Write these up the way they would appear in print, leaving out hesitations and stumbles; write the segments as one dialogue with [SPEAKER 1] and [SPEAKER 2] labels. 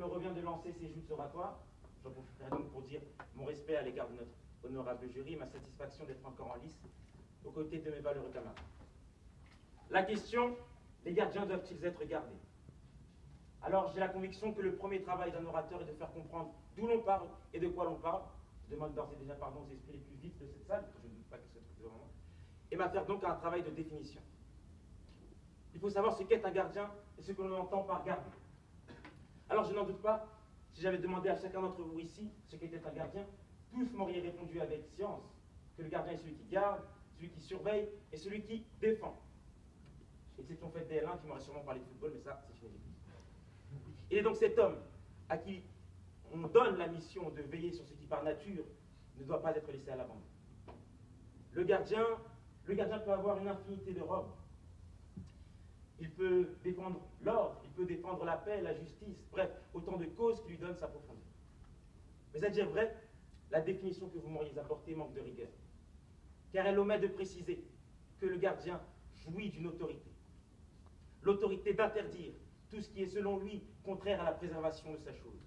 [SPEAKER 1] me revient de lancer ces joutes oratoires. J'en profiterai donc pour dire mon respect à l'égard de notre honorable jury et ma satisfaction d'être encore en lice aux côtés de mes valeureux camarades. La question, les gardiens doivent-ils être gardés? Alors j'ai la conviction que le premier travail d'un orateur est de faire comprendre d'où l'on parle et de quoi l'on parle. Je demande d'ores et déjà pardon aux esprits les plus vifs de cette salle, je ne doute pas qu'ils se trouvent devant moi, et m'a faire donc un travail de définition. Il faut savoir ce qu'est un gardien et ce que l'on entend par garder. Alors je n'en doute pas, si j'avais demandé à chacun d'entre vous ici ce qu'était un gardien, tous m'auriez répondu avec science que le gardien est celui qui garde, celui qui surveille et celui qui défend. Exception faite des L1 qui m'aurait sûrement parlé de football, mais ça, c'est fini. Il est donc cet homme à qui on donne la mission de veiller sur ce qui par nature ne doit pas être laissé à l'abandon. Le gardien peut avoir une infinité de robes. Il peut défendre l'ordre, il peut défendre la paix, la justice, bref, autant de causes qui lui donnent sa profondeur. Mais à dire vrai, la définition que vous m'auriez apportée manque de rigueur, car elle omet de préciser que le gardien jouit d'une autorité. L'autorité d'interdire tout ce qui est selon lui contraire à la préservation de sa chose,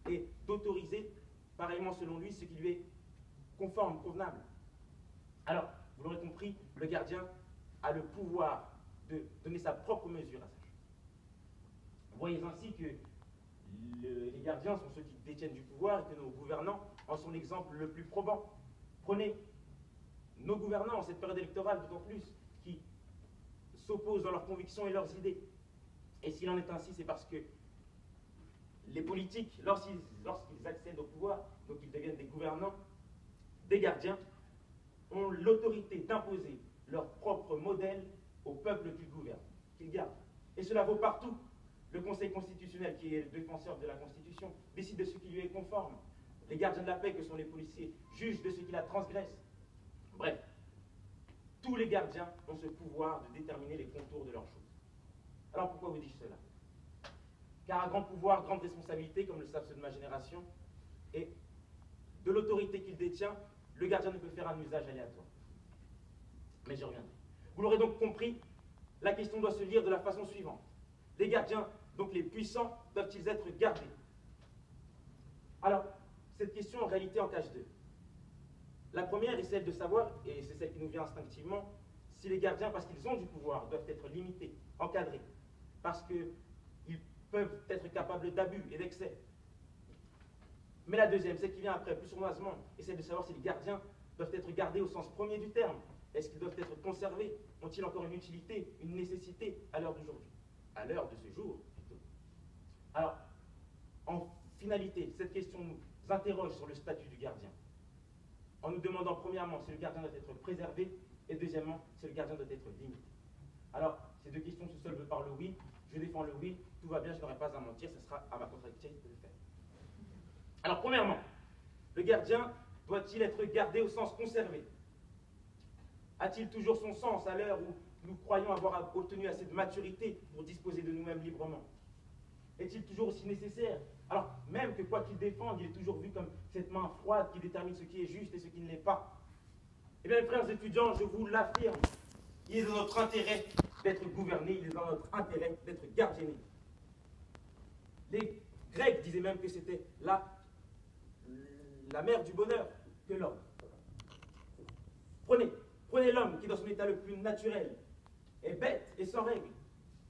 [SPEAKER 1] et d'autoriser, pareillement selon lui, ce qui lui est conforme, convenable. Alors, vous l'aurez compris, le gardien a le pouvoir de donner sa propre mesure à sa chose. Vous voyez ainsi que les gardiens sont ceux qui détiennent du pouvoir et que nos gouvernants en sont l'exemple le plus probant. Prenez nos gouvernants en cette période électorale, d'autant plus, qui s'opposent dans leurs convictions et leurs idées. Et s'il en est ainsi, c'est parce que les politiques, lorsqu'ils accèdent au pouvoir, donc ils deviennent des gouvernants, des gardiens, ont l'autorité d'imposer leur propre modèle au peuple qu'ils gouvernent, qu'ils gardent. Et cela vaut partout. Le Conseil constitutionnel, qui est le défenseur de la Constitution, décide de ce qui lui est conforme. Les gardiens de la paix, que sont les policiers, jugent de ce qui la transgresse. Bref, tous les gardiens ont ce pouvoir de déterminer les contours de leurs choses. Alors pourquoi vous dis-je cela? Car à grand pouvoir, grande responsabilité, comme le savent ceux de ma génération, et de l'autorité qu'il détient, le gardien ne peut faire un usage aléatoire. Mais j'y reviendrai. Vous l'aurez donc compris, la question doit se lire de la façon suivante. Les gardiens, donc les puissants, doivent-ils être gardés? Alors, cette question en réalité en cache deux. La première est celle de savoir, et c'est celle qui nous vient instinctivement, si les gardiens, parce qu'ils ont du pouvoir, doivent être limités, encadrés, parce qu'ils peuvent être capables d'abus et d'excès. Mais la deuxième, celle qui vient après, plus sournoisement, est celle de savoir si les gardiens doivent être gardés au sens premier du terme. Est-ce qu'ils doivent être conservés? Ont-ils encore une utilité, une nécessité à l'heure d'aujourd'hui? À l'heure de ce jour, plutôt. Alors, en finalité, cette question nous interroge sur le statut du gardien, en nous demandant premièrement si le gardien doit être préservé, et deuxièmement, si le gardien doit être limité. Alors, ces deux questions se solvent par le oui. Je défends le oui, tout va bien, je n'aurai pas à mentir, ce sera à ma contradictorité de le faire. Alors, premièrement, le gardien doit-il être gardé au sens conservé? A-t-il toujours son sens à l'heure où nous croyons avoir obtenu assez de maturité pour disposer de nous-mêmes librement? Est-il toujours aussi nécessaire? Alors, même que quoi qu'il défende, il est toujours vu comme cette main froide qui détermine ce qui est juste et ce qui ne l'est pas. Eh bien, mes frères étudiants, je vous l'affirme, il est dans notre intérêt d'être gouverné, il est dans notre intérêt d'être gardienné. Les Grecs disaient même que c'était la mère du bonheur que l'homme. Prenez l'homme qui, dans son état le plus naturel, est bête et sans règle.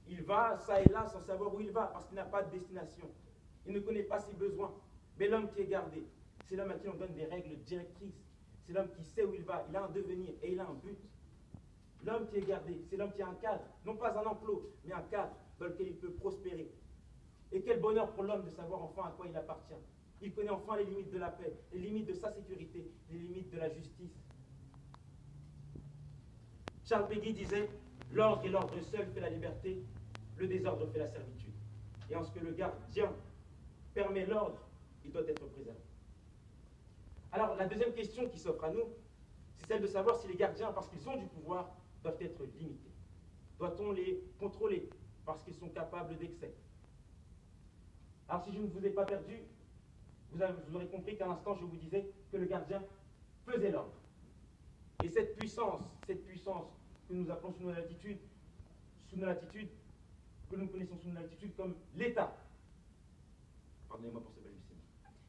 [SPEAKER 1] Il va ça et là sans savoir où il va, parce qu'il n'a pas de destination. Il ne connaît pas ses besoins. Mais l'homme qui est gardé, c'est l'homme à qui on donne des règles directrices. C'est l'homme qui sait où il va, il a un devenir et il a un but. L'homme qui est gardé, c'est l'homme qui a un cadre, non pas un enclos, mais un cadre dans lequel il peut prospérer. Et quel bonheur pour l'homme de savoir enfin à quoi il appartient. Il connaît enfin les limites de la paix, les limites de sa sécurité, les limites de la justice. Charles Péguy disait « L'ordre et l'ordre seul fait la liberté, le désordre fait la servitude. » Et en ce que le gardien permet l'ordre, il doit être préservé. Alors, la deuxième question qui s'offre à nous, c'est celle de savoir si les gardiens, parce qu'ils ont du pouvoir, doivent être limités. Doit-on les contrôler parce qu'ils sont capables d'excès? Alors, si je ne vous ai pas perdu, vous aurez compris qu'à l'instant, je vous disais que le gardien faisait l'ordre. Et cette puissance que nous appelons sous nos latitudes, que nous connaissons sous nos latitudes comme l'État, Pardonnez-moi pour ce balbutiement.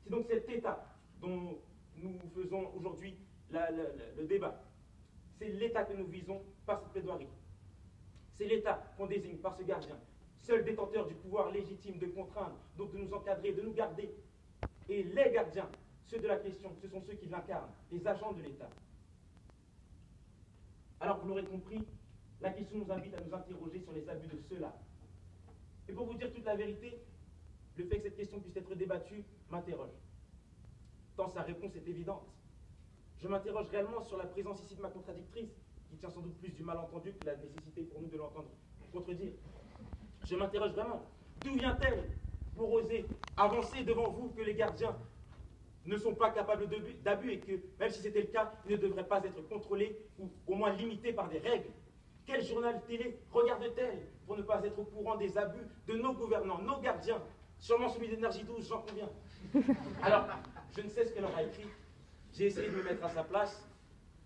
[SPEAKER 1] C'est donc cet État dont nous faisons aujourd'hui le débat. C'est l'État que nous visons par cette plaidoirie. C'est l'État qu'on désigne par ce gardien, seul détenteur du pouvoir légitime de contraindre, donc de nous encadrer, de nous garder. Et les gardiens, ceux de la question, ce sont ceux qui l'incarnent, les agents de l'État. Alors, vous l'aurez compris, la question nous invite à nous interroger sur les abus de ceux-là. Et pour vous dire toute la vérité, le fait que cette question puisse être débattue m'interroge. Tant sa réponse est évidente. Je m'interroge réellement sur la présence ici de ma contradictrice, qui tient sans doute plus du malentendu que la nécessité pour nous de l'entendre contredire. Je m'interroge vraiment. D'où vient-elle pour oser avancer devant vous que les gardiens ne sont pas capables d'abus et que, même si c'était le cas, ils ne devraient pas être contrôlés ou au moins limités par des règles? Quel journal télé regarde-t-elle pour ne pas être au courant des abus de nos gouvernants, nos gardiens? Sûrement celui d'Énergie 12, j'en conviens. Alors, je ne sais ce qu'elle aura écrit. J'ai essayé de me mettre à sa place.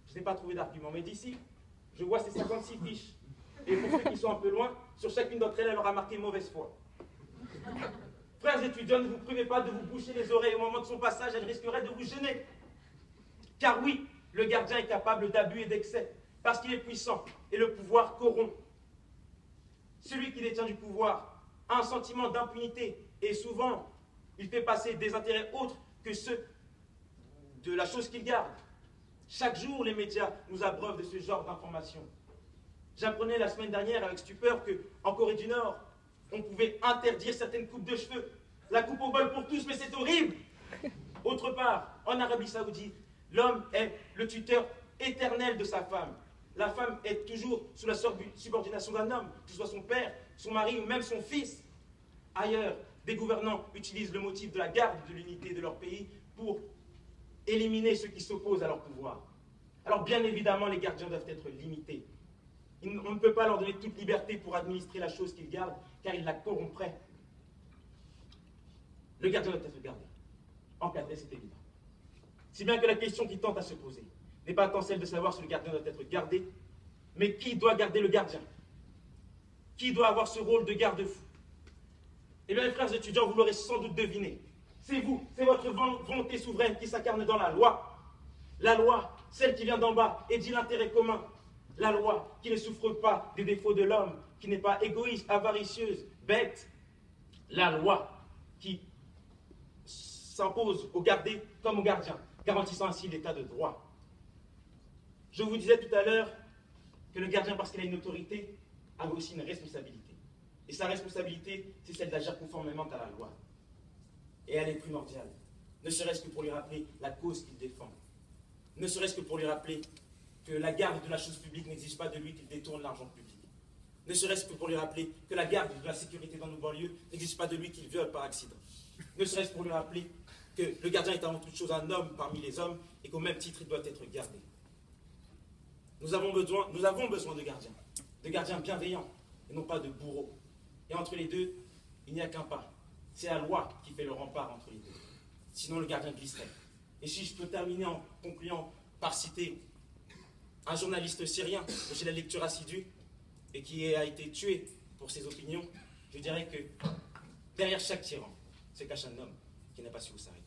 [SPEAKER 1] Je n'ai pas trouvé d'argument. Mais d'ici, je vois ces 56 fiches. Et pour ceux qui sont un peu loin, sur chacune d'entre elles, elle aura marqué mauvaise foi. Frères étudiants, ne vous privez pas de vous boucher les oreilles au moment de son passage, elle risquerait de vous gêner. Car oui, le gardien est capable d'abus et d'excès, parce qu'il est puissant, et le pouvoir corrompt. Celui qui détient du pouvoir a un sentiment d'impunité, et souvent, il fait passer des intérêts autres que ceux de la chose qu'il garde. Chaque jour, les médias nous abreuvent de ce genre d'informations. J'apprenais la semaine dernière avec stupeur qu'en Corée du Nord, on pouvait interdire certaines coupes de cheveux. La coupe au bol pour tous, mais c'est horrible. Autre part, en Arabie Saoudite, l'homme est le tuteur éternel de sa femme. La femme est toujours sous la subordination d'un homme, que ce soit son père, son mari ou même son fils. Ailleurs, des gouvernants utilisent le motif de la garde de l'unité de leur pays pour éliminer ceux qui s'opposent à leur pouvoir. Alors bien évidemment, les gardiens doivent être limités. On ne peut pas leur donner toute liberté pour administrer la chose qu'ils gardent, car ils la corrompraient. Le gardien doit être gardé. Encadré, c'est évident. Si bien que la question qui tente à se poser n'est pas tant celle de savoir si le gardien doit être gardé, mais qui doit garder le gardien? Qui doit avoir ce rôle de garde-fou? Eh bien, les frères étudiants, vous l'aurez sans doute deviné. C'est vous, c'est votre volonté souveraine qui s'incarne dans la loi. La loi, celle qui vient d'en bas et dit l'intérêt commun. La loi qui ne souffre pas des défauts de l'homme, qui n'est pas égoïste, avaricieuse, bête. La loi qui s'impose aux gardés comme aux gardiens, garantissant ainsi l'état de droit. Je vous disais tout à l'heure que le gardien, parce qu'il a une autorité, a aussi une responsabilité. Et sa responsabilité, c'est celle d'agir conformément à la loi. Et elle est primordiale, ne serait-ce que pour lui rappeler la cause qu'il défend, ne serait-ce que pour lui rappeler que la garde de la chose publique n'exige pas de lui qu'il détourne l'argent public, ne serait-ce que pour lui rappeler que la garde de la sécurité dans nos banlieues n'exige pas de lui qu'il viole par accident, ne serait-ce pour lui rappeler que le gardien est avant toute chose un homme parmi les hommes et qu'au même titre il doit être gardé. Nous avons besoin de gardiens bienveillants et non pas de bourreaux. Et entre les deux, il n'y a qu'un pas. C'est la loi qui fait le rempart entre les deux. Sinon, le gardien glisserait. Et si je peux terminer en concluant par citer un journaliste syrien que j'ai la lecture assidue et qui a été tué pour ses opinions, je dirais que derrière chaque tyran se cache un homme qui n'a pas su où s'arrêter.